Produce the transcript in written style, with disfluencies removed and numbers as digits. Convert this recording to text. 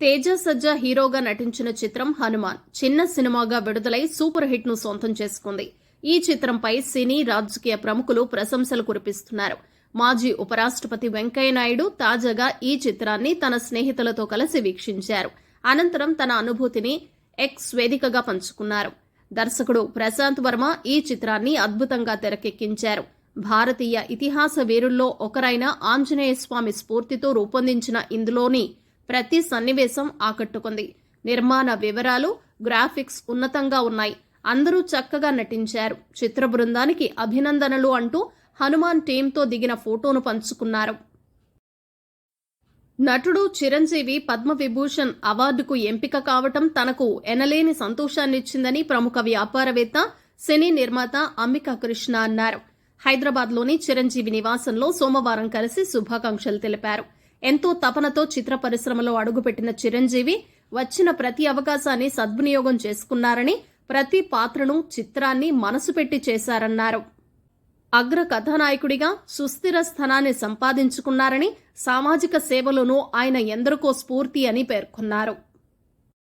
తేజ సజ్జా హీరోగా నటించిన చిత్రం హనుమాన్ చిన్న సినిమాగా విడుదలై సూపర్ హిట్ ను సొంతం చేసుకుంది. ఈ చిత్రంపై సినీ రాజకీయ ప్రముఖులు ప్రశంసలు కురిపిస్తున్నారు. మాజీ ఉపరాష్ట్రపతి వెంకయ్యనాయుడు తాజాగా ఈ చిత్రాన్ని తన స్నేహితులతో కలిసి వీక్షించారు. అనంతరం తన అనుభూతిని ఎక్స్ వేదికగా పంచుకున్నారు. దర్శకుడు ప్రశాంత్ వర్మ ఈ చిత్రాన్ని అద్భుతంగా తెరకెక్కించారు. భారతీయ ఇతిహాస వీరుల్లో ఒకరైన ఆంజనేయ స్వామి స్ఫూర్తితో రూపొందించిన ఇందులోని ప్రతి సన్నివేశం ఆకట్టుకుంది. నిర్మాణ వివరాలు, గ్రాఫిక్స్ ఉన్నతంగా ఉన్నాయి. అందరూ చక్కగా నటించారు. చిత్ర బృందానికి అభినందనలు అంటూ హనుమాన్ టీంతో దిగిన ఫోటోను పంచుకున్నారు. నటుడు చిరంజీవి పద్మవిభూషణ్ అవార్డుకు ఎంపిక కావటం తనకు ఎనలేని సంతోషాన్నిచ్చిందని ప్రముఖ వ్యాపారవేత్త, సినీ నిర్మాత అంబికా కృష్ణ అన్నారు. హైదరాబాద్లోని చిరంజీవి నివాసంలో సోమవారం కలిసి శుభాకాంక్షలు తెలిపారు. ఎంతో తపనతో చిత్ర పరిశ్రమలో అడుగుపెట్టిన చిరంజీవి వచ్చిన ప్రతి అవకాశాన్ని సద్వినియోగం చేసుకున్నారని, ప్రతి పాత్రను, చిత్రాన్ని మనసు పెట్టి చేశారన్నారు. అగ్ర కథానాయకుడిగా సుస్థిర స్థానాన్ని సంపాదించుకున్నారని, సామాజిక సేవలోనూ ఆయన ఎందరికో స్ఫూర్తి అని పేర్కొన్నారు.